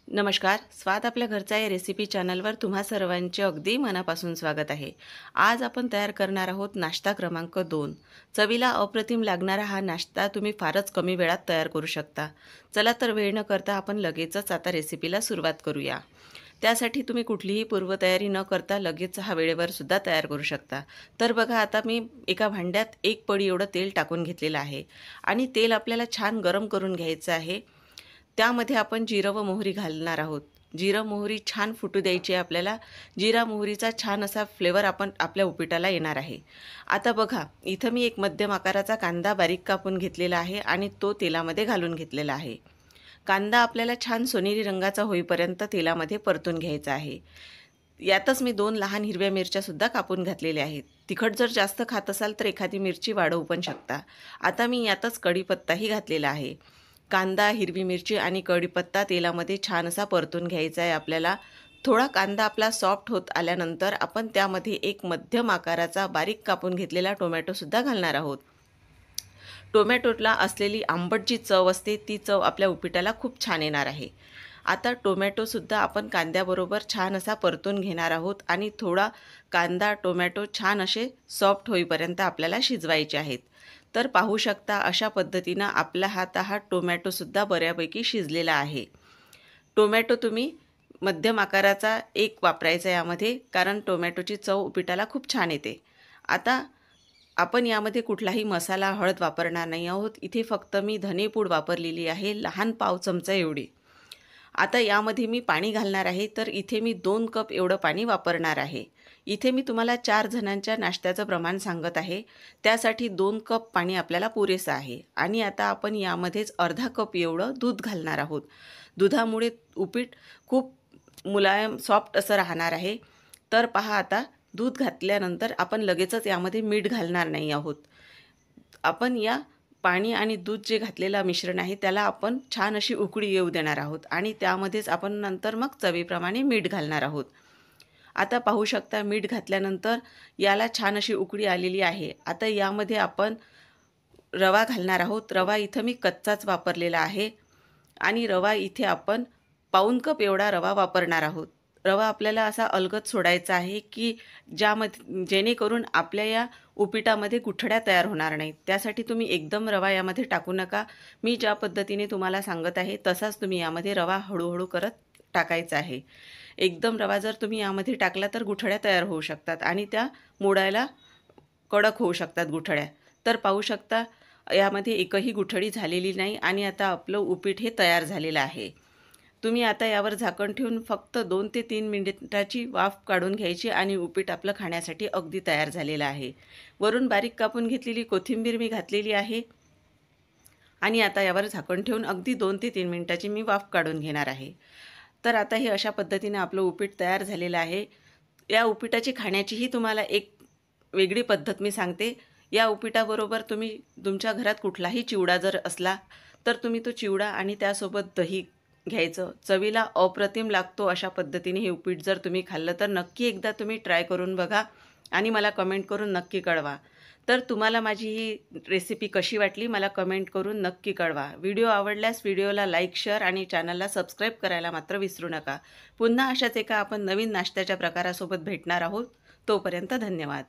नमस्कार. स्वाद आपल्या घरचा या रेसिपी चॅनलवर तुम्हा सर्वांचे अगदी मनापासून स्वागत आहे. आज आपण तयार करणार आहोत नाश्ता क्रमांक 2. चवीला अप्रतिम लागणारा हा नाश्ता तुम्ही फारच कमी वेळात तयार करू शकता. चला तर वेळ न करता आपण लगेचच आता रेसिपीला सुरुवात करूया. त्यासाठी तुम्ही कुठलीही पूर्वतयारी न करता लगेच हा वेळेवर सुद्धा तयार करू शकता. तर बघा, आता मी एका भांड्यात 1 पळी एवढं तेल टाकून घेतलेलं आहे आणि तेल आपल्याला छान गरम करून घ्यायचं आहे. त्यामध्ये आपण जिरं व मोहरी घालणार आहोत. जिरं मोहरी छान फुटू द्यायची आहे आपल्याला. जिरा मोहरीचा छान असा फ्लेवर आपण आपल्या उपीटाला येणार आहे. आता बघा, इथं मी एक मध्यम आकाराचा कांदा बारीक कापून घेतलेला आहे आणि तो तेलामध्ये घालून घेतलेला आहे. कांदा आपल्याला छान सोनेरी रंगाचा होईपर्यंत तेलामध्ये परतून घ्यायचा आहे. यातच मी 2 लहान हिरव्या मिरच्यासुद्धा कापून घातलेल्या आहेत. तिखट जर जास्त खात असाल तर एखादी मिरची वाढवू पण शकता. आता मी यातच कढीपत्ताही घातलेला आहे. कांदा, हिरवी मिरची आणि कढीपत्ता तेलामध्ये छान असा परतून घ्यायचा आहे आपल्याला. थोडा कांदा आपला सॉफ्ट होत आल्यानंतर आपण त्यामध्ये एक मध्यम आकाराचा बारीक कापून घेतलेला टोमॅटोसुद्धा घालणार आहोत. टोमॅटोला असलेली आंबट जी चव असते ती चव आपल्या उपीटाला खूप छान येणार आहे. आता टोमॅटोसुद्धा आपण कांद्याबरोबर छान असा परतून घेणार आहोत आणि थोडा कांदा, टोमॅटो छान असे सॉफ्ट होईपर्यंत आपल्याला शिजवायचे आहेत. तर पाहू शकता, अशा पद्धतीनं आपला हा टोमॅटोसुद्धा बऱ्यापैकी शिजलेला आहे. टोमॅटो तुम्ही मध्यम आकाराचा एक वापरायचा यामध्ये, कारण टोमॅटोची चव उपीटाला खूप छान येते. आता आपण यामध्ये कुठलाही मसाला, हळद वापरणार नाही आहोत. इथे फक्त मी धनेपूड वापरलेली आहे, लहान पाव चमचा एवढी. आता यामध्ये मी पाणी घालणार आहे, तर इथे मी 2 कप एवढं पाणी वापरणार आहे. इथे मी तुम्हाला 4 जणांच्या नाश्त्याचं प्रमाण सांगत आहे. त्यासाठी 2 कप पाणी आपल्याला पुरेसं आहे. आणि आता आपण यामध्येच अर्धा कप एवढं दूध घालणार आहोत. दुधामुळे उपीट खूप मुलायम, सॉफ्ट असं राहणार आहे. तर पहा, आता दूध घातल्यानंतर आपण लगेचच यामध्ये मीठ घालणार नाही आहोत. आपण या पाणी आणि दूध जे घातलेलं मिश्रण आहे त्याला आपण छान अशी उकळी येऊ देणार आहोत आणि त्यामध्येच आपण नंतर मग चवीप्रमाणे मीठ घालणार आहोत. आता पाहू शकता, मीठ घातल्यानंतर याला छान अशी उकळी आलेली आहे. आता यामध्ये आपण रवा घालणार आहोत. रवा इथं मी कच्चाच वापरलेला आहे आणि रवा इथे आपण पाऊण कप एवढा रवा वापरणार आहोत. रवा आपल्याला असा अलगद सोडायचा आहे की जेणेकरून आपल्या या उपीटामध्ये गुठळ्या तयार होणार नाहीत. त्यासाठी तुम्ही एकदम रवा यामध्ये टाकू नका. मी ज्या पद्धतीने तुम्हाला सांगत आहे तसाच तुम्ही यामध्ये रवा हळूहळू करत टाकायचा आहे. एकदम रवा जर तुम्ही यामध्ये टाकला तर गुठळ्या तयार होऊ शकतात आणि त्या मोडायला कडक होऊ शकतात गुठळ्या. तर पाहू शकता, यामध्ये एकही गुठळी झालेली नाही आणि आता आपलं उपीट हे तयार झालेलं आहे. तुम्ही आता यावर झाकण ठेवून फक्त 2 ते 3 मिनिटाची वाफ काढून घ्यायची आणि उपीट आपलं खाण्यासाठी अगदी तयार झालेलं आहे. वरून बारीक कापून घेतलेली कोथिंबीर मी घातलेली आहे आणि आता यावर झाकण ठेवून अगदी 2 ते 3 मिनिटाची मी वाफ काढून घेणार आहे. तर आता हे अशा पद्धतीने आपलं उपीट तयार झालेलं आहे. या उपीटाची खाण्याचीही तुम्हाला एक वेगळी पद्धत मी सांगते. या उपीटाबरोबर तुम्ही तुमच्या घरात कुठलाही चिवडा जर असला तर तुम्ही तो चिवडा आणि त्यासोबत दही घ्यायचं. चवीला अप्रतिम लागतो. अशा पद्धतीने हे उपीट जर तुम्ही खाल्लं तर नक्की एकदा तुम्ही ट्राय करून बघा आणि मला कमेंट करून नक्की कळवा. तर तुम्हाला माझी ही रेसिपी कशी वाटली मला कमेंट करून नक्की कळवा. व्हिडिओ आवडल्यास व्हिडिओला लाईक, शेअर आणि चॅनलला सबस्क्राईब करायला मात्र विसरू नका. पुन्हा अशाच एका आपण नवीन नाश्त्याच्या प्रकारासोबत भेटणार आहोत. तोपर्यंत धन्यवाद.